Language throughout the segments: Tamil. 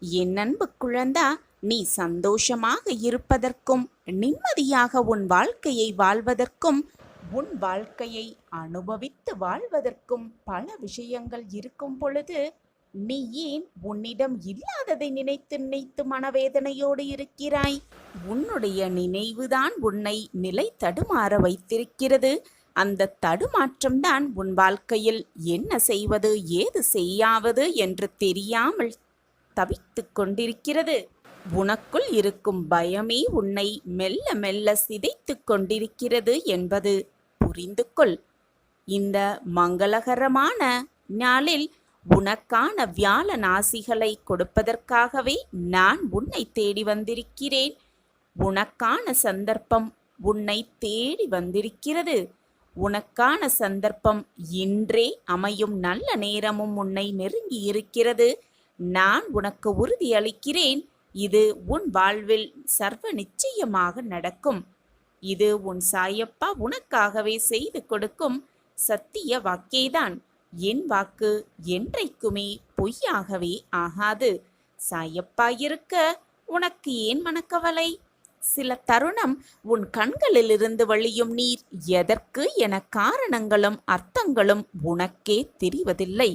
என் அன்பு குழந்தா, நீ சந்தோஷமாக இருப்பதற்கும் நிம்மதியாக உன் வாழ்க்கையை வாழ்வதற்கும் உன் வாழ்க்கையை அனுபவித்து வாழ்வதற்கும் பல விஷயங்கள் இருக்கும் பொழுது நீ ஏன் உன்னிடம் இல்லாததை நினைத்து நினைத்து மனவேதனையோடு இருக்கிறாய்? உன்னுடைய நினைவுதான் உன்னை நிலை தடுமாற வைத்திருக்கிறது. அந்த தடுமாற்றம்தான் உன் வாழ்க்கையில் என்ன செய்வது ஏது செய்யாவது என்று தெரியாமல் தவித்துக் கொண்டிருக்கிறது. உனக்குள் இருக்கும் பயமே உன்னை மெல்ல மெல்ல சிதைத்துக் கொண்டிருக்கிறது என்பது புரிந்து கொள். இந்த மங்களகரமான நாளில் உனக்கான வியாழ நாசிகளை கொடுப்பதற்காகவே நான் உன்னை தேடி வந்திருக்கிறேன். உனக்கான சந்தர்ப்பம் உன்னை தேடி வந்திருக்கிறது. உனக்கான சந்தர்ப்பம் இன்றே அமையும் நல்ல நேரமும் உன்னை நெருங்கி இருக்கிறது. நான் உனக்கு உறுதியளிக்கிறேன், இது உன் வாழ்வில் சர்வ நிச்சயமாக நடக்கும். இது உன் சாயப்பா உனக்காகவே செய்து கொடுக்கும் சத்திய வாக்கேதான். என் வாக்கு என்றைக்குமே பொய்யாகவே ஆகாது. சாயப்பா இருக்க உனக்கு ஏன் மனக்கவலை? சில தருணம் உன் கண்களிலிருந்து வழியும் நீர் எதற்கு என காரணங்களும் அர்த்தங்களும் உனக்கே தெரிவதில்லை.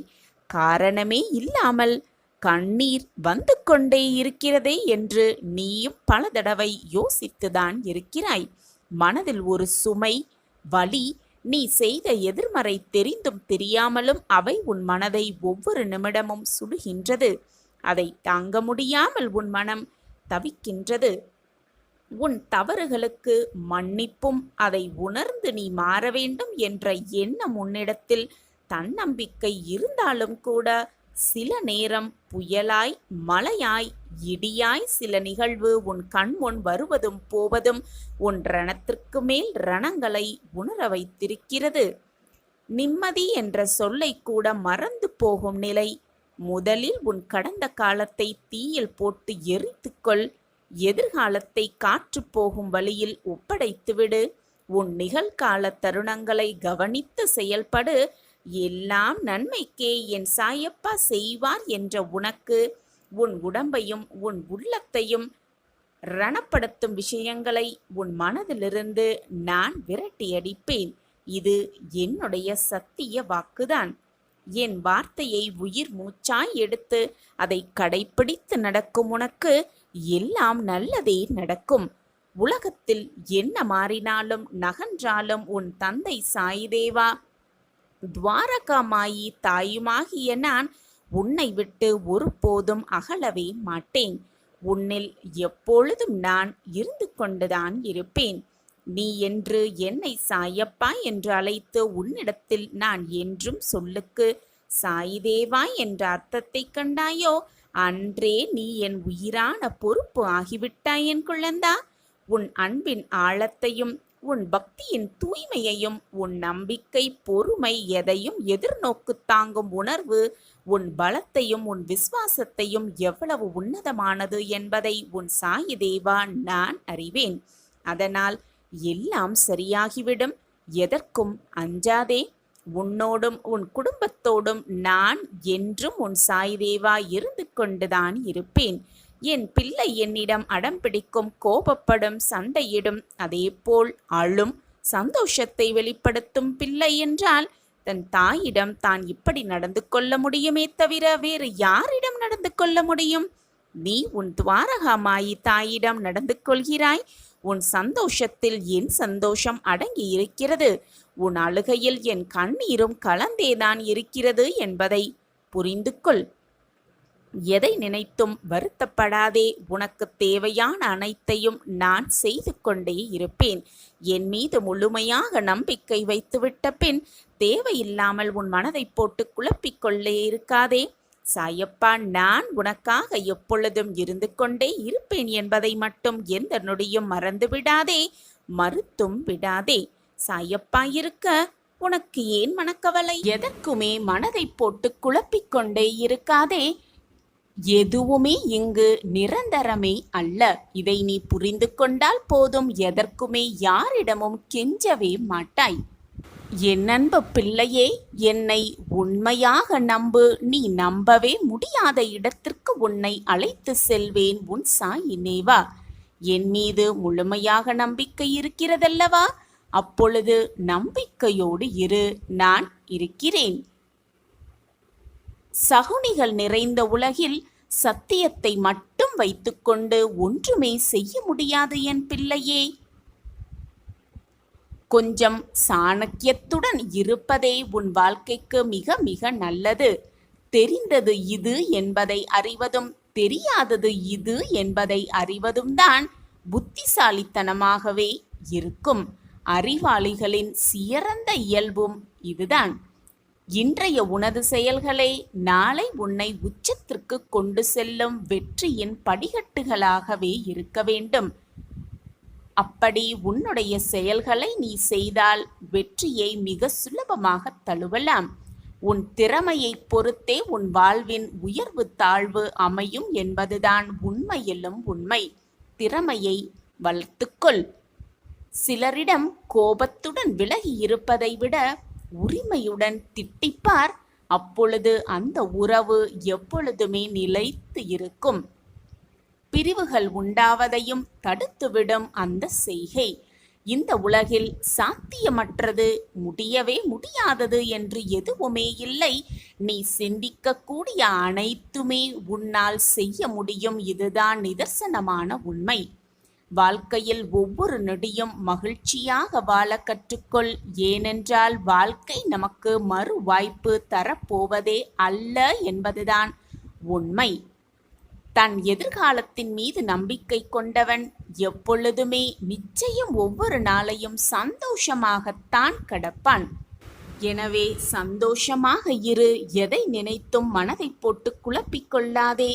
காரணமே இல்லாமல் கண்ணீர் வந்து கொண்டே இருக்கிறதே என்று நீயும் பல தடவை யோசித்துதான் இருக்கிறாய். மனதில் ஒரு சுமை, வலி, நீ செய்த எதிர்மறை தெரிந்தும் தெரியாமலும் அவை உன் மனதை ஒவ்வொரு நிமிடமும் சுடுகின்றது. அதை தாங்க முடியாமல் உன் மனம் தவிக்கின்றது. உன் தவறுகளுக்கு மன்னிப்பும் அதை உணர்ந்து நீ மாற வேண்டும் என்ற எண்ணம் உன்னிடத்தில் தன்னம்பிக்கை இருந்தாலும் கூட சில நேரம் புயலாய், மழையாய், இடியாய் சில நிகழ்வு உன் கண் முன் வருவதும் போவதும் உன் ரணத்திற்கு மேல் ரணங்களை உணர வைத்திருக்கிறது. நிம்மதி என்ற சொல்லை கூட மறந்து போகும் நிலை. முதலில் உன் கடந்த காலத்தை தீயில் போட்டு எரித்துக்கொள். எதிர்காலத்தை காற்று போகும் வழியில் ஒப்படைத்துவிடு. உன் நிகழ்கால தருணங்களை கவனித்து செயல்படு. எல்லாம் நன்மைக்கே என் சாயப்பா செய்வார் என்ற உனக்கு உன் உடம்பையும் உன் உள்ளத்தையும் ரணப்படுத்தும் விஷயங்களை உன் மனதிலிருந்து நான் விரட்டியடிப்பேன். இது என்னுடைய சத்திய வாக்குதான். என் வார்த்தையை உயிர் மூச்சாய் எடுத்து அதை கடைப்பிடித்து நடக்கும் உனக்கு எல்லாம் நல்லதே நடக்கும். உலகத்தில் என்ன மாறினாலும் நகன்றாலும் உன் தந்தை சாய்தேவா, துவாரகாமாயி தாயுமாகிய நான் உன்னை விட்டு ஒருபோதும் அகலவே மாட்டேன். உன்னில் எப்பொழுதும் நான் இருந்து கொண்டுதான் இருப்பேன். நீ என்று என்னை சாயப்பா என்று அழைத்து உன்னிடத்தில் நான் என்றும் சொல்லுக்கு சாய்தேவா என்ற அர்த்தத்தை கண்டாயோ, அன்றே நீ என் உயிரான பொறுப்பு ஆகிவிட்டாய் என் குழந்தா. உன் அன்பின் ஆழத்தையும் உன் பக்தியின் தூய்மையையும் உன் நம்பிக்கை, பொறுமை, எதையும் எதிர்நோக்கு தாங்கும் உணர்வு, உன் பலத்தையும் உன் விசுவாசத்தையும் எவ்வளவு உன்னதமானது என்பதை உன் சாயதேவா நான் அறிவேன். அதனால் எல்லாம் சரியாகிவிடும். எதற்கும் அஞ்சாதே. உன்னோடும் உன் குடும்பத்தோடும் நான் என்றும் உன் சாய்தேவா இருந்து கொண்டுதான் இருப்பேன். என் பிள்ளை என்னிடம் அடம் பிடிக்கும், கோபப்படும், சண்டையிடும், அதேபோல் அழும், சந்தோஷத்தை வெளிப்படுத்தும் பிள்ளை என்றால் தன் தாயிடம் தான் இப்படி நடந்து கொள்ள முடியுமே தவிர வேறு யாரிடம் நடந்து கொள்ள முடியும்? நீ உன் துவாரகாமாயி தாயிடம் நடந்து கொள்கிறாய். உன் சந்தோஷத்தில் என் சந்தோஷம் அடங்கி இருக்கிறது. உன் அழுகையில் என் கண்ணீரும் கலந்தேதான் இருக்கிறது என்பதை புரிந்து கொள். எதை நினைத்தும் வருத்தப்படாதே. உனக்கு தேவையான அனைத்தையும் நான் செய்து கொண்டே இருப்பேன். என் மீது முழுமையாக நம்பிக்கை வைத்துவிட்ட பின் தேவையில்லாமல் உன் மனதை போட்டு குழப்பிக்கொள்ளே இருக்காதே. சாயப்பா நான் உனக்காக எப்பொழுதும் இருந்து கொண்டே இருப்பேன் என்பதை மட்டும் எந்த நொடியும் மறந்து விடாதே, மறுத்தும் விடாதே. சாயப்பா இருக்க உனக்கு ஏன் மனக்கவலை? எதற்குமே மனதை போட்டு குழப்பிக்கொண்டே இருக்காதே. எதுவுமே இங்கு நிரந்தரமே அல்ல. இதை நீ புரிந்து கொண்டால் போதும். எதற்குமே யாரிடமும் கெஞ்சவே மாட்டாய். என் அன்பு பிள்ளையே, என்னை உண்மையாக நம்பு. நீ நம்பவே முடியாத இடத்திற்கு உன்னை அழைத்து செல்வேன். உன் சாயினே வா. என் மீது முழுமையாக நம்பிக்கை இருக்கிறதல்லவா? அப்பொழுது நம்பிக்கையோடு இரு, நான் இருக்கிறேன். சகுனிகள் நிறைந்த உலகில் சத்தியத்தை மட்டும் வைத்துக்கொண்டு ஒன்றுமே செய்ய முடியாது என் பிள்ளையே. கொஞ்சம் சாணக்கியத்துடன் இருப்பதே உன் வாழ்க்கைக்கு மிக மிக நல்லது. தெரிந்தது இது என்பதை அறிவதும் தெரியாதது இது என்பதை அறிவதும் தான் புத்திசாலித்தனமாகவே இருக்கும். அறிவாளிகளின் சிறந்த இயல்பும் இதுதான். இன்றைய உனது செயல்களே நாளை உன்னை உச்சத்திற்கு கொண்டு செல்லும் வெற்றியின் படிக்கட்டுகளாகவே இருக்க வேண்டும். அப்படி உன்னுடைய செயல்களை நீ செய்தால் வெற்றியை மிக சுலபமாக தழுவலாம். உன் திறமையை பொறுத்தே உன் வாழ்வின் உயர்வு தாழ்வு அமையும் என்பதுதான் உண்மையிலும் உண்மை. திறமையை வளர்த்துக்கொள். சிலரிடம் கோபத்துடன் விலகி இருப்பதை விட உரிமையுடன் திட்டிப்பார். அப்பொழுது அந்த உறவு எப்பொழுதுமே நிலைத்து இருக்கும். பிரிவுகள் உண்டாவதையும் தடுத்துவிடும் அந்த செய்கை. இந்த உலகில் சாத்தியமற்றது, முடியவே முடியாதது என்று எதுவுமே இல்லை. நீ சிந்திக்கக்கூடிய அனைத்துமே உன்னால் செய்ய முடியும். இதுதான் நிதர்சனமான உண்மை. வாழ்க்கையில் ஒவ்வொரு நொடியும் மகிழ்ச்சியாக வாழ கற்றுக்கொள். ஏனென்றால் வாழ்க்கை நமக்கு மறு வாய்ப்பு தரப்போவதே அல்ல என்பதுதான் உண்மை. தன் எதிர்காலத்தின் மீது நம்பிக்கை கொண்டவன் எப்பொழுதுமே நிச்சயம் ஒவ்வொரு நாளையும் சந்தோஷமாகத்தான் கடப்பான். எனவே சந்தோஷமாக இரு. எதை நினைத்தும் மனதை போட்டு குழப்பிக்கொள்ளாதே.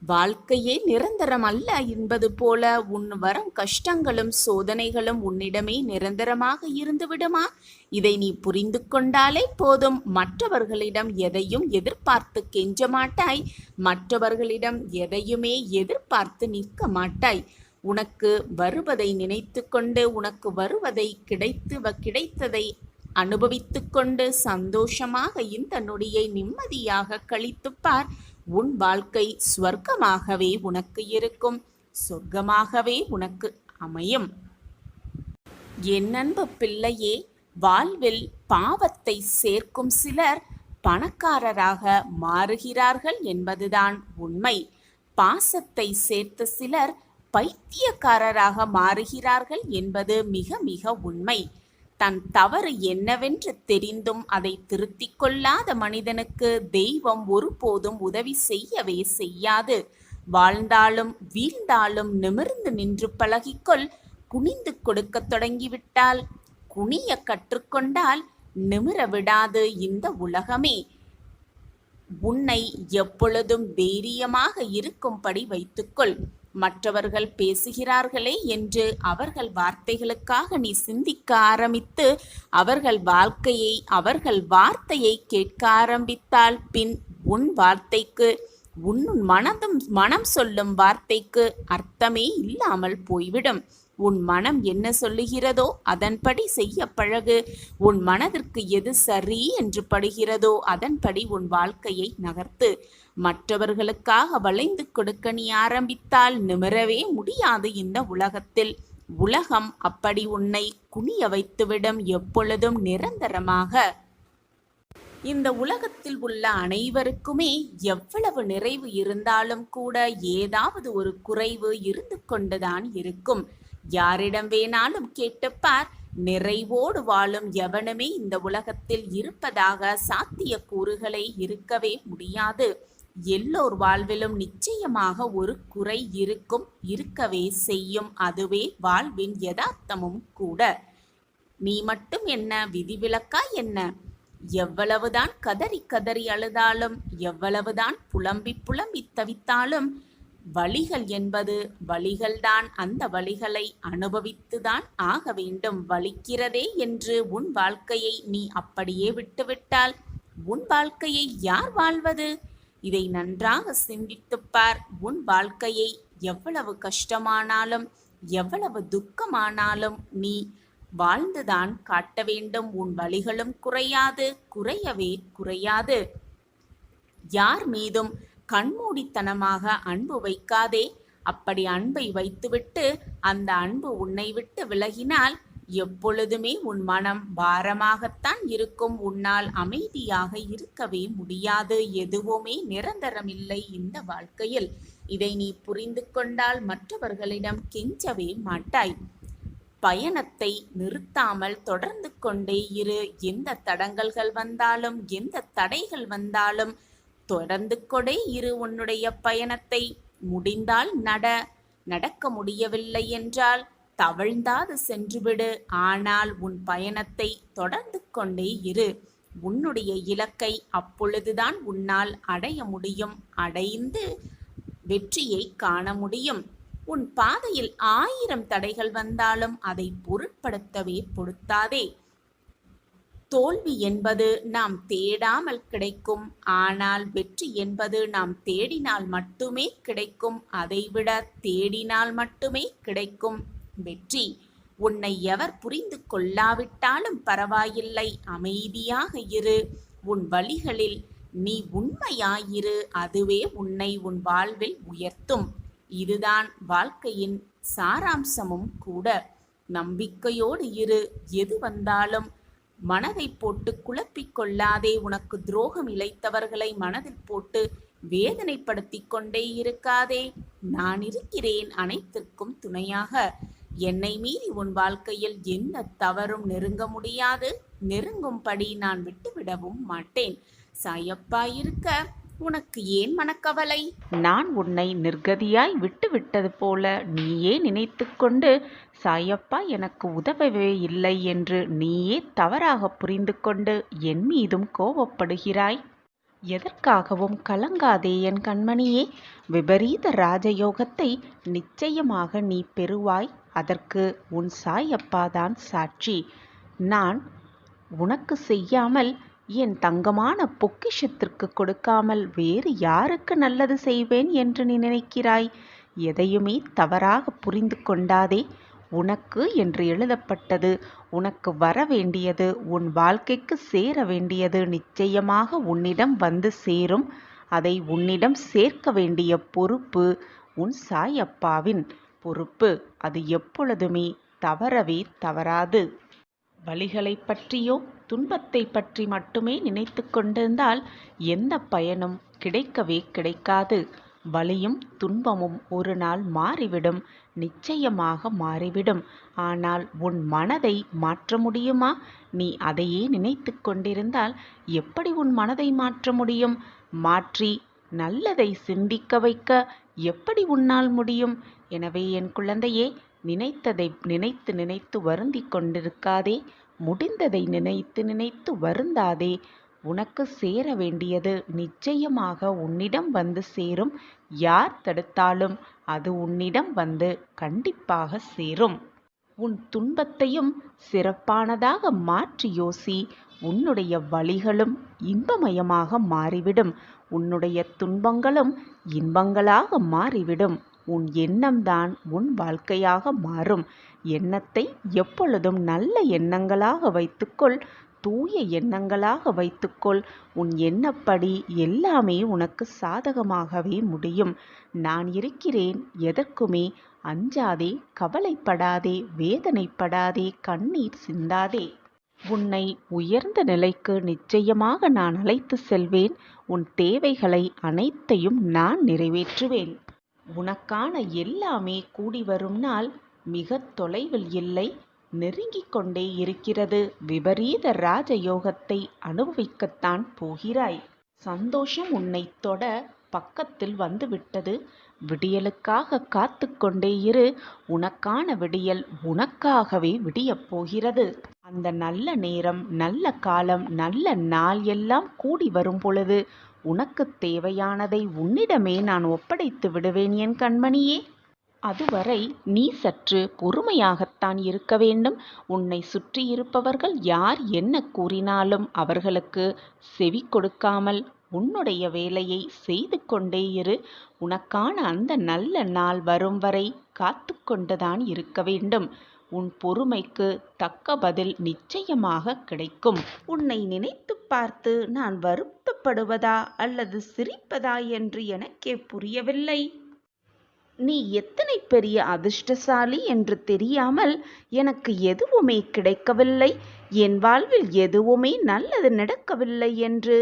வாழ்க்கையே நிரந்தரம் அல்ல என்பது போல உன் வரும் கஷ்டங்களும் சோதனைகளும் உன்னிடமே நிரந்தரமாக இருந்து விடுமா? இதை நீ புரிந்து கொண்டாலே போதும். மற்றவர்களிடம் எதையும் எதிர்பார்த்து கெஞ்ச மாட்டாய். மற்றவர்களிடம் எதையுமே எதிர்பார்த்து நிற்க மாட்டாய். உனக்கு வருவதை நினைத்து கொண்டு உனக்கு வருவதை கிடைத்ததை அனுபவித்து கொண்டு சந்தோஷமாக இந்த நொடியை நிம்மதியாக கழித்துப்பார். உன் வாழ்க்கை ஸ்வர்க்கமாகவே உனக்கு இருக்கும். சொர்க்கமாகவே உனக்கு அமையும். என் அன்பு பிள்ளையே, வாழ்வில் பாவத்தை சேர்க்கும் சிலர் பணக்காரராக மாறுகிறார்கள் என்பதுதான் உண்மை. பாசத்தை சேர்த்த சிலர் பைத்தியக்காரராக மாறுகிறார்கள் என்பது மிக மிக உண்மை. தன் தவறு என்னவென்று தெரிந்தும் அதை திருத்திக் கொள்ளாத மனிதனுக்கு தெய்வம் ஒருபோதும் உதவி செய்யவே செய்யாது. வாழ்ந்தாலும் வீழ்ந்தாலும் நிமிர்ந்து நின்று பழகிக்கொள். குனிந்து கொடுக்க தொடங்கிவிட்டால், குனிய கற்றுக்கொண்டால் நிமிர விடாது இந்த உலகமே. உன்னை எப்பொழுதும் தைரியமாக இருக்கும்படி வைத்துக்கொள். மற்றவர்கள் பேசுகிறார்களே என்று அவர்கள் வார்த்தைகளுக்காக நீ சிந்திக்க ஆரம்பித்து அவர்கள் வார்த்தையை கேட்க ஆரம்பித்தால் பின் உன் வார்த்தைக்கு மனம் சொல்லும் வார்த்தைக்கு அர்த்தமே இல்லாமல் போய்விடும். உன் மனம் என்ன சொல்லுகிறதோ அதன்படி செய்ய பழகு. உன் மனதிற்கு எது சரி என்று படுகிறதோ அதன்படி உன் வாழ்க்கையை நகர்த்து. மற்றவர்களுக்காக வளைந்து கொடுக்க நீ ஆரம்பித்தால் நிமிரவே முடியாது இந்த உலகத்தில். உலகம் அப்படி உன்னை குனிய வைத்துவிடும், எப்பொழுதும் நிரந்தரமாக. இந்த உலகத்தில் உள்ள அனைவருக்குமே எவ்வளவு நிறைவு இருந்தாலும் கூட ஏதாவது ஒரு குறைவு இருந்து கொண்டுதான் இருக்கும். யாரிடம் வேணாலும் கேட்டுப்பார். நிறைவோடு வாழும் எவனுமே இந்த உலகத்தில் இருப்பதாக சாத்தியக்கூறுகளே இருக்கவே முடியாது. எல்லோர் வாழ்விலும் நிச்சயமாக ஒரு குறை இருக்கவே செய்யும். அதுவே வாழ்வின் யதார்த்தமும் கூட. நீ மட்டும் என்ன விதிவிலக்கா என்ன? எவ்வளவுதான் கதறி கதறி அழுதாலும், எவ்வளவுதான் புலம்பி புலம்பி தவித்தாலும், வலிகள் என்பது வலிகள்தான். அந்த வலிகளை அனுபவித்துதான் ஆக வேண்டும். வலிக்கிறதே என்று உன் வாழ்க்கையை நீ அப்படியே விட்டுவிட்டால் உன் வாழ்க்கையை யார் வாழ்வது? இதை நன்றாக சிந்தித்துப்பார். உன் வாழ்க்கையை எவ்வளவு கஷ்டமானாலும் எவ்வளவு துக்கமானாலும் நீ வாழ்ந்துதான் காட்ட வேண்டும். உன் வலிகளும் குறையாது, குறையவே குறையாது. யார் மீதும் கண்மூடித்தனமாக அன்பு வைக்காதே. அப்படி அன்பை வைத்துவிட்டு அந்த அன்பு உன்னை விட்டு விலகினால் எப்பொழுதுமே உன் மனம் பாரமாகத்தான் இருக்கும். உன்னால் அமைதியாக இருக்கவே முடியாது. எதுவுமே நிரந்தரமில்லை இந்த வாழ்க்கையில். இதை நீ புரிந்து கொண்டால் மற்றவர்களிடம் கெஞ்சவே மாட்டாய். பயணத்தை நிறுத்தாமல் தொடர்ந்து கொண்டே இரு. எந்த தடங்கல்கள் வந்தாலும், எந்த தடைகள் வந்தாலும் தொடர்ந்து கொண்டே இரு உன்னுடைய பயணத்தை. முடிந்தால் நடக்க முடியவில்லை என்றால் தவழ்ந்தாது சென்றுவிடு. ஆனால் உன் பயணத்தை தொடர்ந்து கொண்டே இரு. உன்னுடைய இலக்கை அப்பொழுதுதான் உன்னால் அடைய முடியும். அடைந்து வெற்றியை காண முடியும். உன் பாதையில் 1000 தடைகள் வந்தாலும் அதை பொருட்படுத்தவே பொருத்தாதே. தோல்வி என்பது நாம் தேடாமல் கிடைக்கும். ஆனால் வெற்றி என்பது நாம் தேடினால் மட்டுமே கிடைக்கும். அதைவிட தேடினால் மட்டுமே கிடைக்கும் வெற்றி. உன்னை எவர் புரிந்து கொள்ளாவிட்டாலும் பரவாயில்லை, அமைதியாக இரு. உன் வழிகளில் நீ உண்மையாயிரு. அதுவே உன்னை உன் வாழ்வில் உயர்த்தும். இதுதான் வாழ்க்கையின் சாராம்சமும் கூட. நம்பிக்கையோடு இரு. எது வந்தாலும் மனதை போட்டு குழப்பிக் கொள்ளாதே. உனக்கு துரோகம் இழைத்தவர்களை மனதில் போட்டு வேதனைப்படுத்தி கொண்டே இருக்காதே. நான் இருக்கிறேன் அனைத்திற்கும் துணையாக. என்னை மீறி உன் வாழ்க்கையில் எந்த தவறும் நெருங்க முடியாது. நெருங்கும்படி நான் விட்டுவிடவும் மாட்டேன். சாயப்பா இருக்க உனக்கு ஏன் மனக்கவலை? நான் உன்னை நிர்கதியாய் விட்டுவிட்டது போல நீயே நினைத்து கொண்டு சாயப்பா எனக்கு உதவவே இல்லை என்று நீயே தவறாக புரிந்து கொண்டு என் மீதும் கோபப்படுகிறாய். எதற்காகவும் கலங்காதே என் கண்மணியே. விபரீத ராஜயோகத்தை நிச்சயமாக நீ பெறுவாய். அதற்கு உன் சாயப்பாதான் சாட்சி. நான் உனக்கு செய்யாமல், என் தங்கமான பொக்கிஷத்திற்கு கொடுக்காமல் வேறு யாருக்கு நல்லது செய்வேன் என்று நீ நினைக்கிறாய்? எதையுமே தவறாக புரிந்து கொண்டாதே. உனக்கு என்று எழுதப்பட்டது, உனக்கு வர வேண்டியது, உன் வாழ்க்கைக்கு சேர வேண்டியது நிச்சயமாக உன்னிடம் வந்து சேரும். அதை உன்னிடம் சேர்க்க வேண்டிய பொறுப்பு உன் சாயப்பாவின் பொறுப்பு. அது எப்பொழுதுமே தவறவே தவறாது. வலிகளை பற்றியோ துன்பத்தை பற்றி மட்டுமே நினைத்து கொண்டிருந்தால் எந்த பயனும் கிடைக்கவே கிடைக்காது. வலியும் துன்பமும் ஒரு நாள் மாறிவிடும், நிச்சயமாக மாறிவிடும். ஆனால் உன் மனதை மாற்ற முடியுமா? நீ அதையே நினைத்து கொண்டிருந்தால் எப்படி உன் மனதை மாற்ற முடியும்? மாற்றி நல்லதை சிந்திக்க வைக்க எப்படி உன்னால் முடியும்? எனவே என் குழந்தையே, நினைத்ததை நினைத்து நினைத்து வருந்தி கொண்டிருக்காதே. முடிந்ததை நினைத்து நினைத்து வருந்தாதே. உனக்கு சேர வேண்டியது நிச்சயமாக உன்னிடம் வந்து சேரும். யார் தடுத்தாலும் அது உன்னிடம் வந்து கண்டிப்பாக சேரும். உன் துன்பத்தையும் சிறப்பானதாக மாற்றி யோசி. உன்னுடைய வலிகளும் இன்பமயமாக மாறிவிடும். உன்னுடைய துன்பங்களும் இன்பங்களாக மாறிவிடும். உன் எண்ணம்தான் உன் வாழ்க்கையாக மாறும். எண்ணத்தை எப்பொழுதும் நல்ல எண்ணங்களாக வைத்துக்கொள். தூய எண்ணங்களாக வைத்துக்கொள். உன் எண்ணப்படி எல்லாமே உனக்கு சாதகமாகவே முடியும். நான் இருக்கிறேன். எதற்குமே அஞ்சாதே, கவலைப்படாதே, வேதனைப்படாதே, கண்ணீர் சிந்தாதே. உன்னை உயர்ந்த நிலைக்கு நிச்சயமாக நான் அழைத்து செல்வேன். உன் தேவைகளை அனைத்தையும் நான் நிறைவேற்றுவேன். உனக்கான எல்லாமே கூடி வரும் நாள் மிக தொலைவில் இல்லை, நெருங்கிக் கொண்டே இருக்கிறது. விபரீத ராஜயோகத்தை அனுபவிக்கத்தான் போகிறாய். சந்தோஷம் உன்னை தொட பக்கத்தில் வந்துவிட்டது. விடியலுக்காக காத்து கொண்டே இரு. உனக்கான விடியல் உனக்காகவே விடியப் போகிறது. அந்த நல்ல நேரம், நல்ல காலம், நல்ல நாள் எல்லாம் கூடி வரும் பொழுது உனக்கு தேவையானதை உன்னிடமே நான் ஒப்படைத்து விடுவேன் என் கண்மணியே. அதுவரை நீ சற்று பொறுமையாகத்தான் இருக்க வேண்டும். உன்னை சுற்றி இருப்பவர்கள் யார் என்ன கூறினாலும் அவர்களுக்கு செவி கொடுக்காமல் உன்னுடைய வேலையை செய்து கொண்டே இரு. உனக்கான அந்த நல்ல நாள் வரும் வரை காத்து கொண்டுதான் இருக்க வேண்டும். உன் பொறுமைக்கு தக்க பதில் நிச்சயமாக கிடைக்கும். உன்னை நினைத்துப் பார்த்து நான் வருத்தப்படுவதா அல்லது சிரிப்பதா என்று எனக்கே புரியவில்லை. நீ எத்தனை பெரிய அதிர்ஷ்டசாலி என்று தெரியாமல் எனக்கு எதுவுமே கிடைக்கவில்லை, என் வாழ்வில் எதுவுமே நல்லது நடக்கவில்லை என்று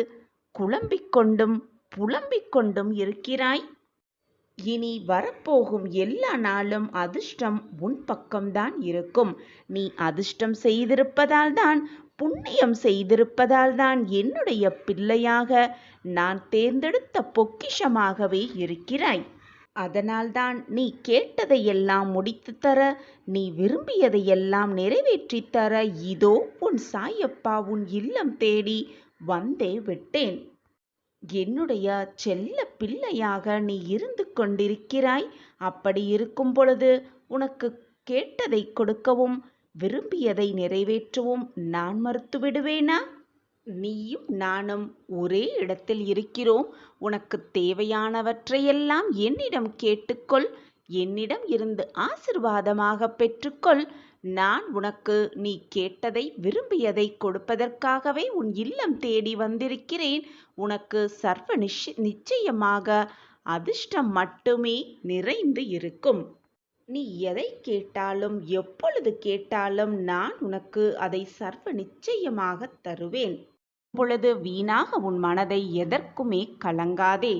குழம்பிக் கொண்டும் புலம்பிக் கொண்டும் இருக்கிறாய். இனி வரப்போகும் எல்லா நாளும் அதிர்ஷ்டம் உன் பக்கம்தான் இருக்கும். நீ அதிர்ஷ்டம் செய்திருப்பதால் தான், புண்ணியம் செய்திருப்பதால் தான் என்னுடைய பிள்ளையாக நான் தேர்ந்தெடுத்த பொக்கிஷமாகவே இருக்கிறாய். அதனால்தான் நீ கேட்டதையெல்லாம் முடித்து தர, நீ விரும்பியதையெல்லாம் நிறைவேற்றித் தர இதோ உன் சாயப்பா உன் இல்லம் தேடி வந்தே விட்டேன். என்னுடைய செல்ல பிள்ளையாக நீ இருந்து கொண்டிருக்கிறாய். அப்படி இருக்கும் பொழுது உனக்கு கேட்டதை கொடுக்கவும் விரும்பியதை நிறைவேற்றவும் நான் மறுத்து விடுவேனா? நீயும் நானும் ஒரே இடத்தில் இருக்கிறோம். உனக்கு தேவையானவற்றையெல்லாம் என்னிடம் கேட்டுக்கொள். என்னிடம் இருந்து ஆசிர்வாதமாக பெற்றுக்கொள். நான் உனக்கு நீ கேட்டதை விரும்பியதை கொடுப்பதற்காகவே உன் இல்லம் தேடி வந்திருக்கிறேன். உனக்கு சர்வ நிச்சயமாக அதிர்ஷ்டம் மட்டுமே நிறைந்து இருக்கும். நீ எதை கேட்டாலும் எப்பொழுது கேட்டாலும் நான் உனக்கு அதை சர்வ நிச்சயமாக தருவேன். பொழுது வீணாக உன் மனதை எதற்குமே கலங்காதே.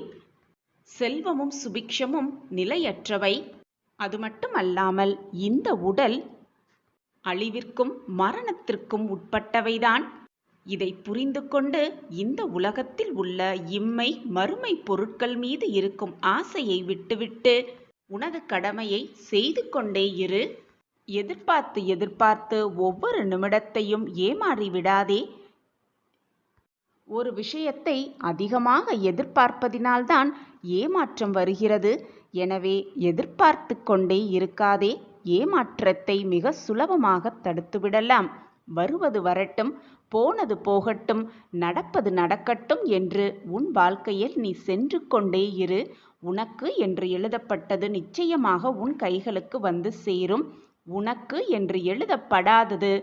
செல்வமும் சுபிக்ஷமும் நிலையற்றவை. அது மட்டுமல்லாமல் இந்த உடல் அழிவிற்கும் மரணத்திற்கும் உட்பட்டவைதான். இதை புரிந்து கொண்டு இந்த உலகத்தில் உள்ள இம்மை மறுமை பொருட்கள் மீது இருக்கும் ஆசையை விட்டுவிட்டு உனது கடமையை செய்து கொண்டே இரு. எதிர்பார்த்து எதிர்பார்த்து ஒவ்வொரு நிமிடத்தையும் ஏமாறி விடாதே. ஒரு விஷயத்தை அதிகமாக எதிர்பார்ப்பதினால்தான் ஏமாற்றம் வருகிறது. எனவே எதிர்பார்த்து கொண்டே இருக்காதே. ஏமாற்றத்தை மிக சுலபமாக தடுத்துவிடலாம். வருவது வரட்டும், போனது போகட்டும், நடப்பது நடக்கட்டும் என்று உன் வாழ்க்கையில் நீ சென்று கொண்டே இரு. உனக்கு என்று எழுதப்பட்டது நிச்சயமாக உன் கைகளுக்கு வந்து சேரும். உனக்கு என்று எழுதப்படாதது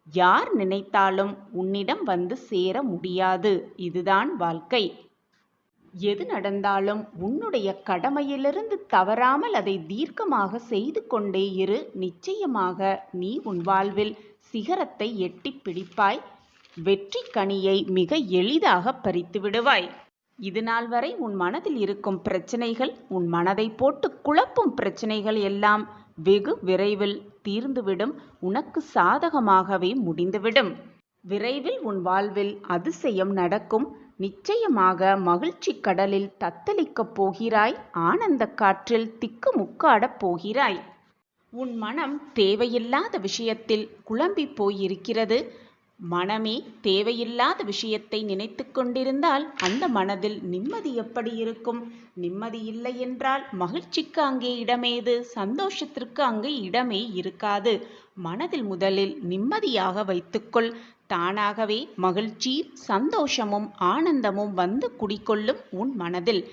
யார் நினைத்தாலும் உன்னிடம் வந்து சேர முடியாது. இதுதான் வாழ்க்கை. எது நடந்தாலும் உன்னுடைய கடமையிலிருந்து தவறாமல் அதை தீர்க்கமாக செய்து கொண்டே இரு. நிச்சயமாக நீ உன் வாழ்வில் சிகரத்தை எட்டி பிடிப்பாய். வெற்றி கனியை மிக எளிதாக பறித்து விடுவாய். இது நாள் வரை உன் மனதில் இருக்கும் பிரச்சனைகள், உன் மனதை போட்டு குழப்பும் பிரச்சனைகள் எல்லாம் வெகு விரைவில் தீர்ந்துவிடும். உனக்கு சாதகமாகவே முடிந்துவிடும். விரைவில் உன் வாழ்வில் அதிசயம் நடக்கும். நிச்சயமாக மகிழ்ச்சி கடலில் தத்தளிக்கப் போகிறாய். ஆனந்த காற்றில் திக்குமுக்காடப் போகிறாய். உன் மனம் தேவையில்லாத விஷயத்தில் குழம்பி போயிருக்கிறது. மனமே தேவையில்லாத விஷயத்தை நினைத்து கொண்டிருந்தால் அந்த மனதில் நிம்மதி எப்படி இருக்கும்? நிம்மதி இல்லை என்றால் மகிழ்ச்சிக்கு அங்கே இடமேது? சந்தோஷத்திற்கு அங்கே இடமே இருக்காது. மனதில் முதலில் நிம்மதியாக வைத்துக்கொள். தானாகவே மகிழ்ச்சி, சந்தோஷமும் ஆனந்தமும் வந்து குடிக்கொள்ளும் உன் மனதில்.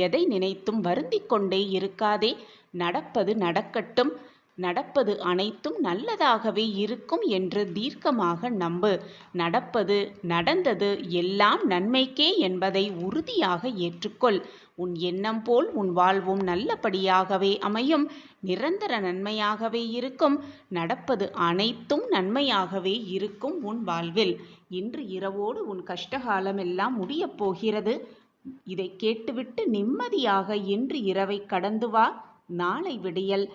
எதை நினைத்தும் வருந்திக் கொண்டே இருக்காதே. நடப்பது நடக்கட்டும். நடப்பது அனைத்தும் நல்லதாகவே இருக்கும் என்று தீர்க்கமாக நம்பு. நடப்பது நடந்தது எல்லாம் நன்மைக்கே என்பதை உறுதியாக ஏற்றுக்கொள். உன் எண்ணம் போல் உன் வாழ்வும் நல்லபடியாகவே அமையும். நிரந்தர நன்மையாகவே இருக்கும். நடப்பது அனைத்தும் நன்மையாகவே இருக்கும் உன் வாழ்வில். இன்று இரவோடு உன் கஷ்டகாலம் எல்லாம் முடியப் போகிறது. இதை கேட்டுவிட்டு நிம்மதியாக இன்று இரவை கடந்து வா. நாளை விடியல்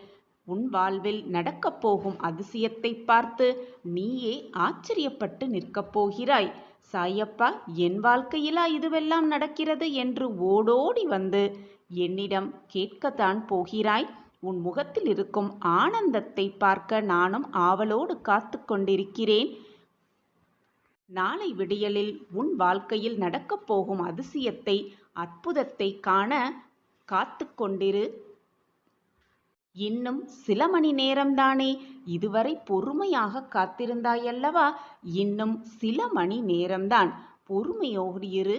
உன் வாழ்வில் நடக்கப் போகும் அதிசயத்தை பார்த்து நீயே ஆச்சரியப்பட்டு நிற்கப் போகிறாய். சாயப்பா, என் வாழ்க்கையிலா இதுவெல்லாம் நடக்கிறது என்று ஓடோடி வந்து என்னிடம் கேட்கத்தான் போகிறாய். உன் முகத்தில் இருக்கும் ஆனந்தத்தை பார்க்க நானும் ஆவலோடு காத்து கொண்டிருக்கிறேன். நாளை விடியலில் உன் வாழ்க்கையில் நடக்கப் போகும் அதிசயத்தை, அற்புதத்தை காண காத்து கொண்டிரு. இன்னும் சில மணி நேரம்தானே. இதுவரை பொறுமையாக காத்திருந்தாயல்லவா? இன்னும் சில மணி நேரம்தான். பொறுமையோடு இரு.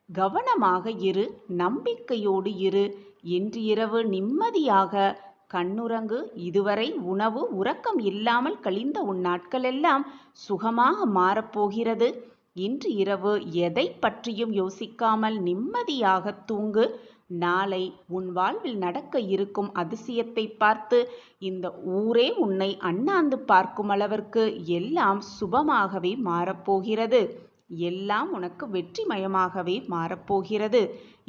கவனமாக இரு. நம்பிக்கையோடு இரு. இன்று இரவு நிம்மதியாக கண்ணுறங்கு. இதுவரை உணவு உறக்கம் இல்லாமல் கழிந்த உன் நாட்களெல்லாம் சுகமாக மாறப்போகிறது. இன்று இரவு எதை பற்றியும் யோசிக்காமல் நிம்மதியாக தூங்கு. நாளை உன் வாழ்வில் நடக்க இருக்கும் அதிசயத்தை பார்த்து இந்த ஊரே உன்னை அண்ணாந்து பார்க்கும் அளவிற்கு எல்லாம் சுபமாகவே மாறப்போகிறது. எல்லாம் உனக்கு வெற்றிமயமாகவே மாறப்போகிறது.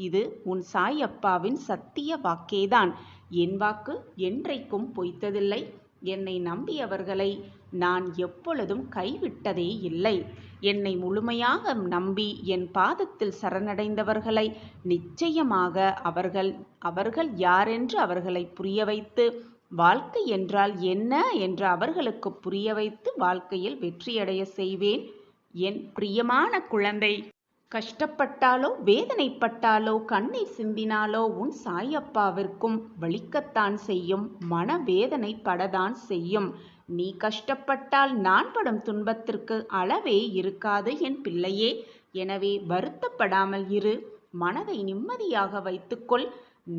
இது உன் சாயப்பாவின் சத்திய வாக்கேதான். என் வாக்கு என்றைக்கும் பொய்த்ததில்லை. என்னை நம்பியவர்களை நான் எப்பொழுதும் கைவிட்டதே இல்லை. என்னை முழுமையாக நம்பி என் பாதத்தில் சரணடைந்தவர்களை நிச்சயமாக அவர்கள் யாரென்று அவர்களை புரிய வைத்து, வாழ்க்கை என்றால் என்ன என்று அவர்களுக்கு புரிய வைத்து வாழ்க்கையில் வெற்றியடைய செய்வேன். என் பிரியமான குழந்தை, கஷ்டப்பட்டாலோ வேதனைப்பட்டாலோ கண்ணீர் சிந்தினாலோ உன் சாயப்பாவிற்கும் வலிக்கத்தான் செய்யும். மனவேதனை படத்தான் செய்யும். நீ கஷ்டப்பட்டால் நான் படும் துன்பத்திற்கு அளவே இருக்காது என் பிள்ளையே. எனவே வருத்தப்படாமல் இரு. மனதை நிம்மதியாக வைத்துக்கொள்.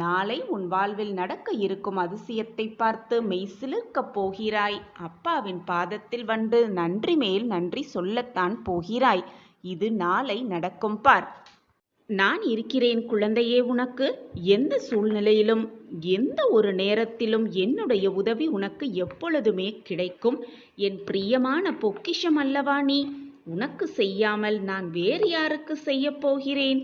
நாளை உன் வாழ்வில் நடக்க இருக்கும் அதிசயத்தை பார்த்து மெய்சிலிர்க்கப் போகிறாய். அப்பாவின் பாதத்தில் வந்து நன்றி மேல் நன்றி சொல்லத்தான் போகிறாய். இது நாளை நடக்கும் பார். நான் இருக்கிறேன் குழந்தையே. உனக்கு எந்த சூழ்நிலையிலும் எந்த ஒரு நேரத்திலும் என்னுடைய உதவி உனக்கு எப்பொழுதுமே கிடைக்கும். என் பிரியமான பொக்கிஷம் அல்லவா நீ? உனக்கு செய்யாமல் நான் வேறு யாருக்கு செய்ய போகிறேன்?